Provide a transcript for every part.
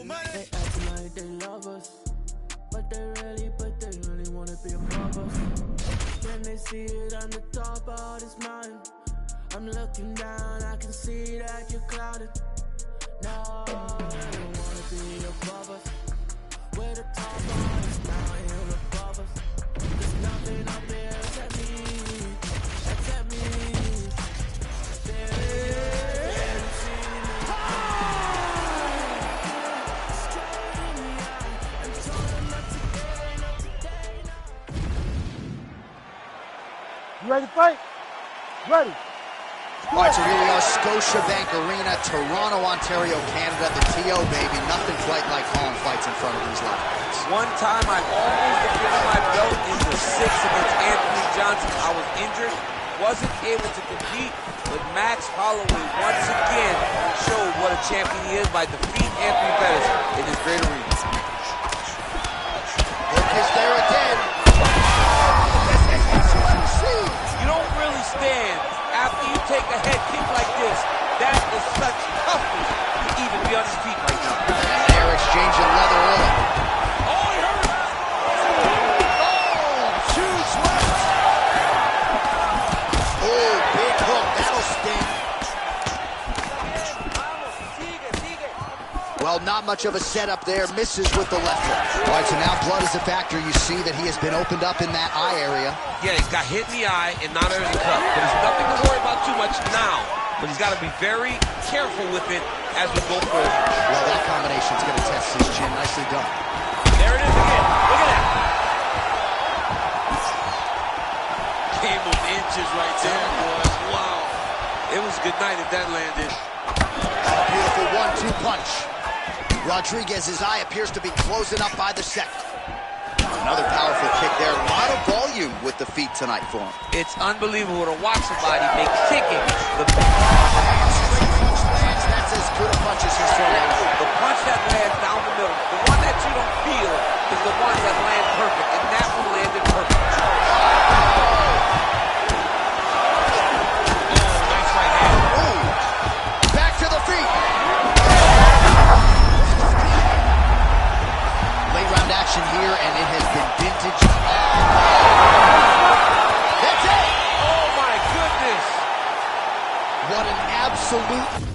They acting like they love us, but they really wanna be above us. Can they see it on the top of this mountain? I'm looking down, I can see that you're clouded. No, they don't wanna be above us. We're the top of this mountain above us. There's nothing up there except me, except me. You ready to fight? Ready. All right, so here we are, Scotiabank Arena, Toronto, Ontario, Canada. The TO, baby. Nothing quite like calling fights in front of these live fans. One time I almost defended my belt in the 6 against Anthony Johnson. I was injured, wasn't able to compete, but Max Holloway once again showed what a champion he is by defeating Anthony Pettis in this great arena. Look is there again. You don't really stand after you take a head kick like this. That is such toughness to even be on his feet right now. And they're exchanging leather oil. Oh, he hurt! Oh, huge left. Oh, big hook. That'll sting. Well, not much of a setup there. Misses with the left hook. All right, so now blood is a factor. You see that he has been opened up in that eye area. Yeah, he's got hit in the eye and not under the cup. But there's nothing to worry about too much now. But he's got to be very careful with it as we go forward. Well, that combination's going to test his chin. Nicely done. There it is again. Look at that. Game of inches right there, boys. Wow. It was a good night if that landed. Beautiful 1-2 punch. Rodriguez's eye appears to be closing up by the second. Another powerful kick there. A lot of volume with the feet tonight for him. It's unbelievable to watch somebody make kicking. Straight punch lands. That's as good a punch as he's thrown out. The punch that lands down the middle, the one that you don't feel, is the one that lands perfect. And that one landed perfect. Nice right hand. Ooh. Back to the feet. Late round action here, and it has been vintage. That's it! Oh my goodness! What an absolute...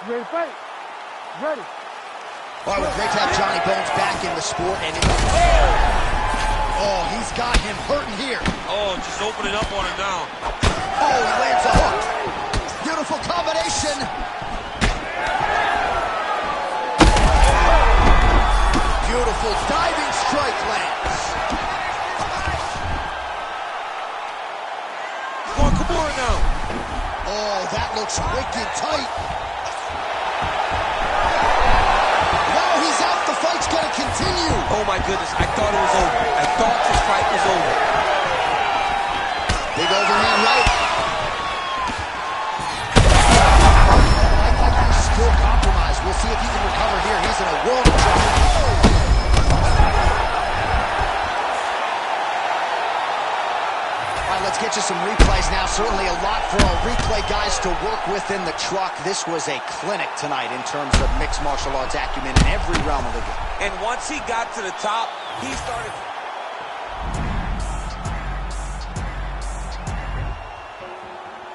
You ready to fight? Ready. Well, it was great to have Johnny Bones back in the sport. And oh, he's got him hurting here. Oh, just opening up on him now. Oh, he lands a hook. Beautiful combination. Beautiful diving strike lands. Going Kimura now. Oh, that looks wicked tight. Gonna continue. Oh my goodness, I thought it was over. I thought this fight was over. Big overhand right. I think he's still compromised. We'll see if he can recover here. He's in a world of trouble. All right, let's get you some replays now. Certainly a lot for our replay guys to work with in the truck. This was a clinic tonight in terms of mixed martial arts acumen in every realm of the game. And once he got to the top, he started...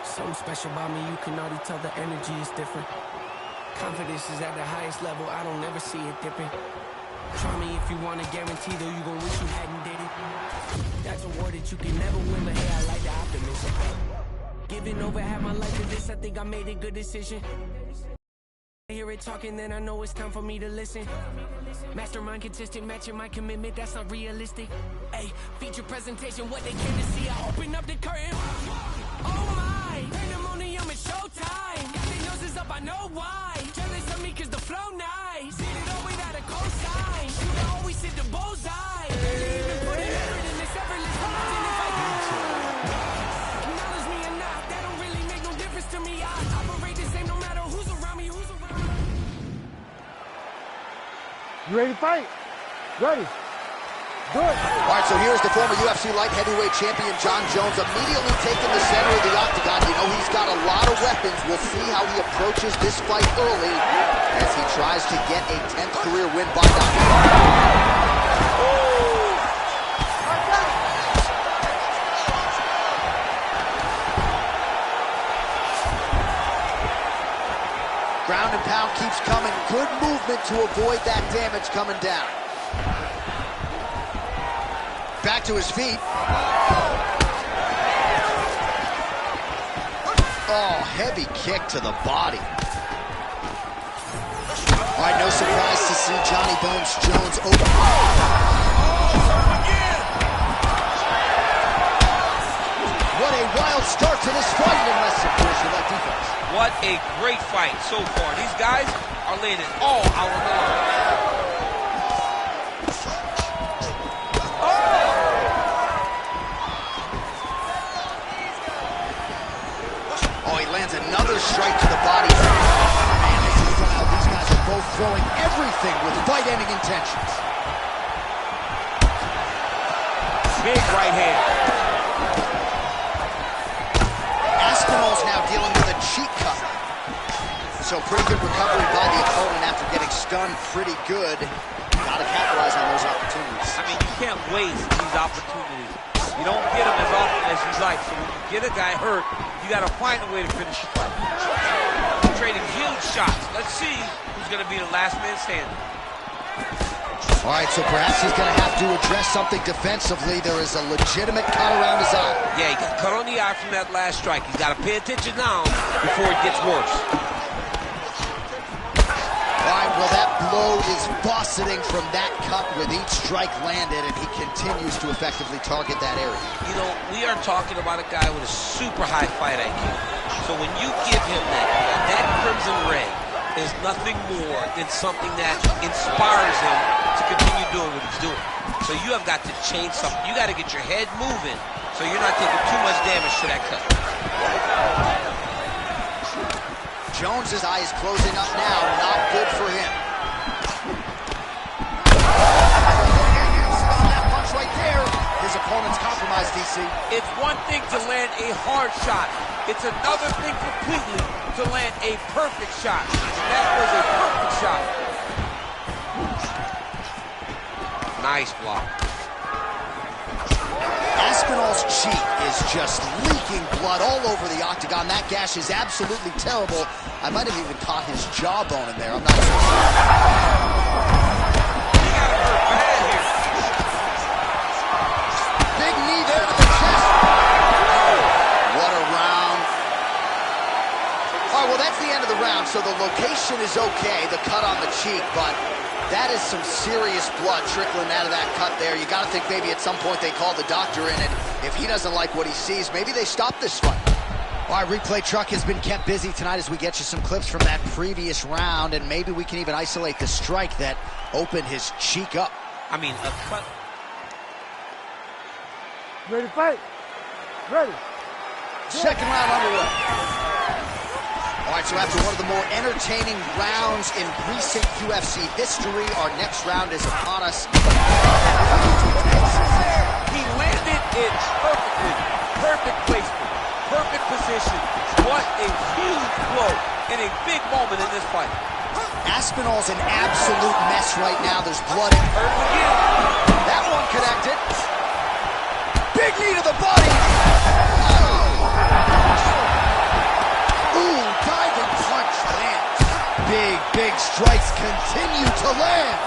Something special about me, you can already tell the energy is different. Confidence is at the highest level, I don't ever see it dipping. Try me if you want to guarantee, though you gon' wish you hadn't did it. That's a word that you can never win, but hey, I like the optimism. Giving over half my life to this, I think I made a good decision. I hear it talking, then I know it's time for me to listen. Mastermind consistent, matching my commitment, that's not realistic. Hey, feature presentation, what they came to see, I open up the curtain. Oh my, pandemonium is showtime. Got their noses up, I know why. Jealous of me cause the flow nice. Hit it all without a cosign. You always hit the bullseye. Barely even put an effort in this effortless motion if I acknowledge me or not. That don't really make no difference to me. I operate the same no matter who's around me, who's around me. You ready to fight? Ready. Good. All right, so here's the former UFC light heavyweight champion, Jon Jones, immediately taking the center of the octagon. You know he's got a lot of weapons. We'll see how he approaches this fight early as he tries to get a 10th career win by knockout. Ground and pound keeps coming. Good movement to avoid that damage coming down. Back to his feet. Oh, heavy kick to the body. All right, no surprise to see Johnny Bones Jones open. What a wild start to this fight, unless, of course, you like defense. What a great fight so far. These guys are laying it all out on the line. Lands another strike to the body. Man, this is wild. These guys are both throwing everything with fight-ending intentions. Big right hand. Aspinall's now dealing with a cheek cut. So pretty good recovery by the opponent after getting stunned pretty good. Got to capitalize on those opportunities. I mean, you can't waste these opportunities. You don't get them as often as you'd like. So when you get a guy hurt, you got to find a way to finish the fight. Trading huge shots. Let's see who's going to be the last man standing. All right, so perhaps he's going to have to address something defensively. There is a legitimate cut around his eye. Yeah, he got cut on the eye from that last strike. He's got to pay attention now before it gets worse. All right, well, that blow is buffeting from that cut with each strike landed, and he continues to effectively target that area. You know, we are talking about a guy with a super high fight IQ. So when you give him that crimson ray is nothing more than something that inspires him to continue doing what he's doing. So you have got to change something. You got to get your head moving so you're not taking too much damage to that cut. Jones's eye is closing up now. Not good for him. That punch right there. His opponent's compromised, DC. It's one thing to land a hard shot. It's another thing completely to land a perfect shot. And that was a perfect shot. Nice block. Aspinall's cheek is just leaking blood all over the octagon. That gash is absolutely terrible. I might have even caught his jawbone in there. I'm not so sure. He got hurt bad here. Big knee there to the chest. What a round. All right, well, that's the end of the round, so the location is okay, the cut on the cheek, but that is some serious blood trickling out of that cut there. You got to think maybe at some point they call the doctor in, and if he doesn't like what he sees, maybe they stop this fight. All right, Replay Truck has been kept busy tonight as we get you some clips from that previous round, and maybe we can even isolate the strike that opened his cheek up. I mean, a cut. Ready to fight? Ready. Second round underway. All right, so after one of the more entertaining rounds in recent UFC history, our next round is upon us. He landed it perfectly. Perfect placement. Perfect position. What a huge blow in a big moment in this fight. Aspinall's an absolute mess right now. There's blood in her. That one connected. Big knee to the body. Ooh, diving punch lands. Big strikes continue to land.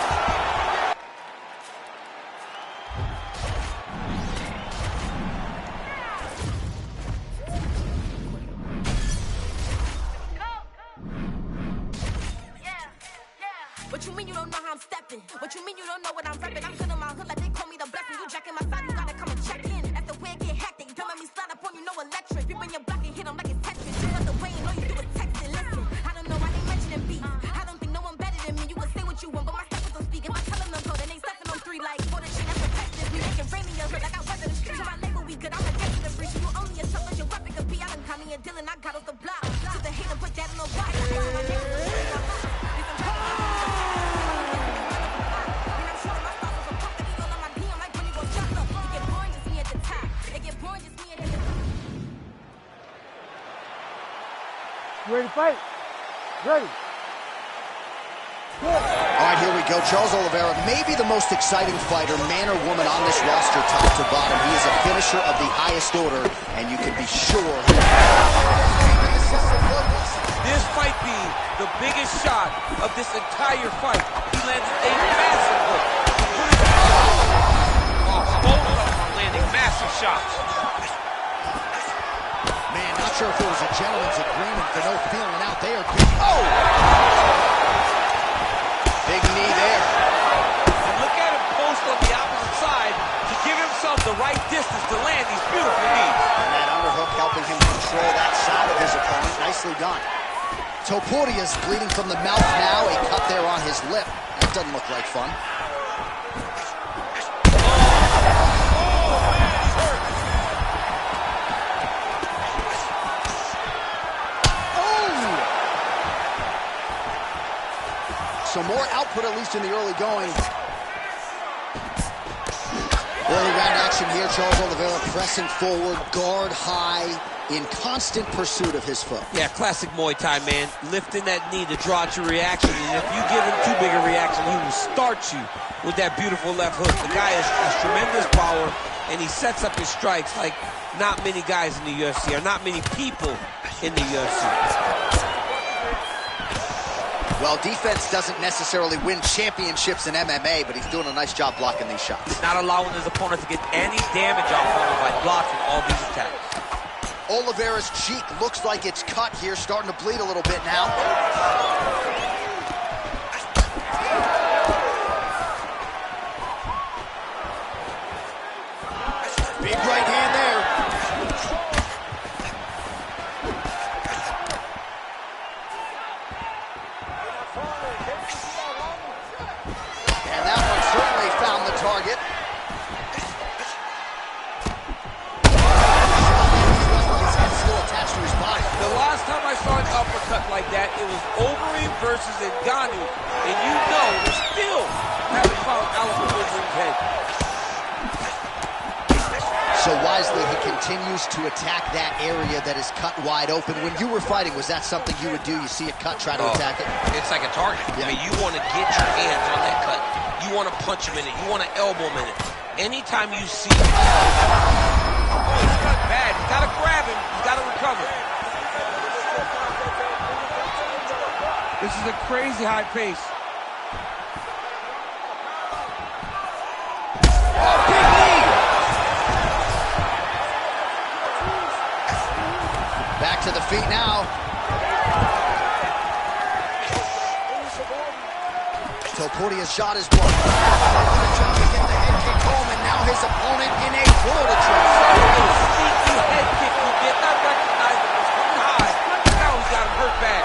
What you mean you don't know how I'm stepping? What you mean you don't know what I'm repping? I'm good in my hood like they call me the blessing. You jacking my side, you gotta come and check in. That's the way it get hectic. Don't let me slide up on you, no electric. People in your block and hit them like it's Tetris. You got the way, you know you do it texting. Listen, I don't know fight? Ready. All right, here we go. Charles Oliveira, maybe the most exciting fighter, man or woman, on this roster, top to bottom. He is a finisher of the highest order, and you can be sure. This might be the biggest shot of this entire fight. He landed a massive hook. Both of them are landing massive shots. Man, not sure if it was a gentleman's agreement for no feeling out there. Oh! Big knee there. And look at him post on the opposite side to give himself the right distance to land these beautiful knees. And that underhook helping him control that side of his opponent. Nicely done. Topuria's bleeding from the mouth now. A cut there on his lip. That doesn't look like fun. So more output, at least in the early going. Early round action here. Charles Oliveira pressing forward, guard high, in constant pursuit of his foe. Yeah, classic Muay Thai, man. Lifting that knee to draw out your reaction. And if you give him too big a reaction, he will start you with that beautiful left hook. The guy has tremendous power, and he sets up his strikes like not many guys in the UFC, or not many people in the UFC. Well, defense doesn't necessarily win championships in MMA, but he's doing a nice job blocking these shots. Not allowing his opponent to get any damage off of him by blocking all these attacks. Oliveira's cheek looks like it's cut here, starting to bleed a little bit now. Big right hand there. And that one certainly found the target. The last time I saw an uppercut like that, it was Overeem versus Ngannou, and you know we still haven't found Alistair Overeem's head. So wisely, he continues to attack that area that is cut wide open. When you were fighting, was that something you would do? You see it cut, try to attack it? It's like a target. Yeah. I mean, you want to get your hands on that cut. You want to punch him in it. You want to elbow him in it. Anytime you see... Oh, he's cut bad. He's got to grab him. He's got to recover. This is a crazy high pace. Oh, big knee! Back to the feet now. Topuria's shot is blocked. Trying to get the head kick home, and now his opponent in a Florida trap. Sneaky head kick he did not recognize it was coming high. Now he's got him hurt bad.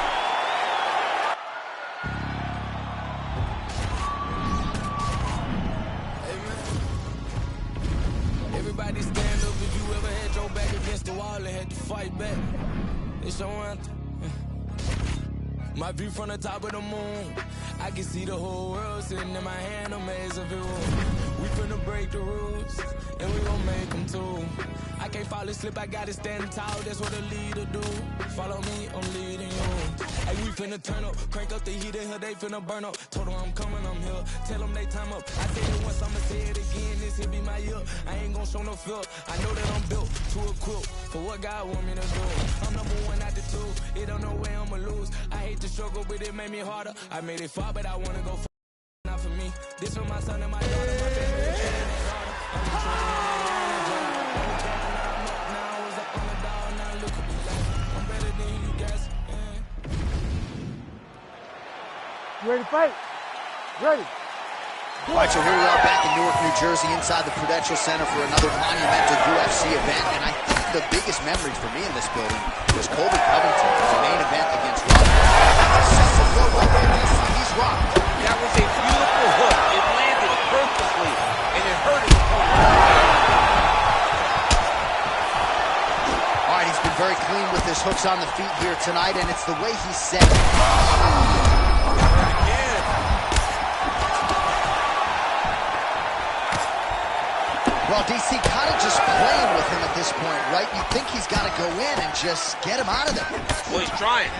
Everybody stand up if you ever had your back against the wall and had to fight back. It's your anthem. My view from the top of the moon, I can see the whole world sitting in my hand, a maze of it. We finna break the rules, and we gon' make them too. I can't fall asleep, I gotta stand tall, that's what a leader do. Follow me, I'm leading you. Hey, we finna turn up, crank up the heat in here, they finna burn up. Told them I'm coming, I'm here, tell them they time up. I said it once, I'ma say it again, this here be my year. I ain't gon' show no fear, I know that I'm built to equip for what God want me to do. I'm number one out the two, it don't know where I'ma lose. I hate the struggle, but it made me harder. I made it far, but I wanna go far. Not for me, this for my son and my daughter, my family is trying to You ready to fight? Ready. All right, so here we are back in Newark, New Jersey, inside the Prudential Center for another monumental UFC event. And I think the biggest memory for me in this building was Colby Covington, the main event against Rob. He's rocked. That was a beautiful hook. It landed perfectly, and it hurt his opponent. All right, he's been very clean with his hooks on the feet here tonight, and it's the way he set it. Well, DC kind of just playing with him at this point, right? You think he's got to go in and just get him out of there. Well, he's trying.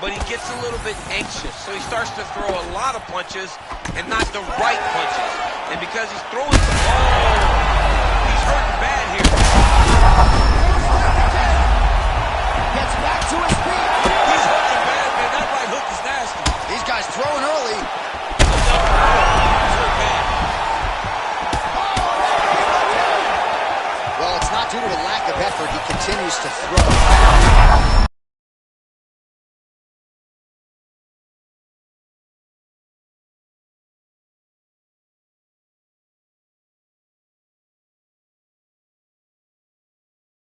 but he gets a little bit anxious. So he starts to throw a lot of punches and not the right punches. And because he's throwing some, he's hurting bad here. Gets back to his feet. He's hurting bad, man. That right hook is nasty. These guys throwing early. Well, it's not due to a lack of effort. He continues to throw.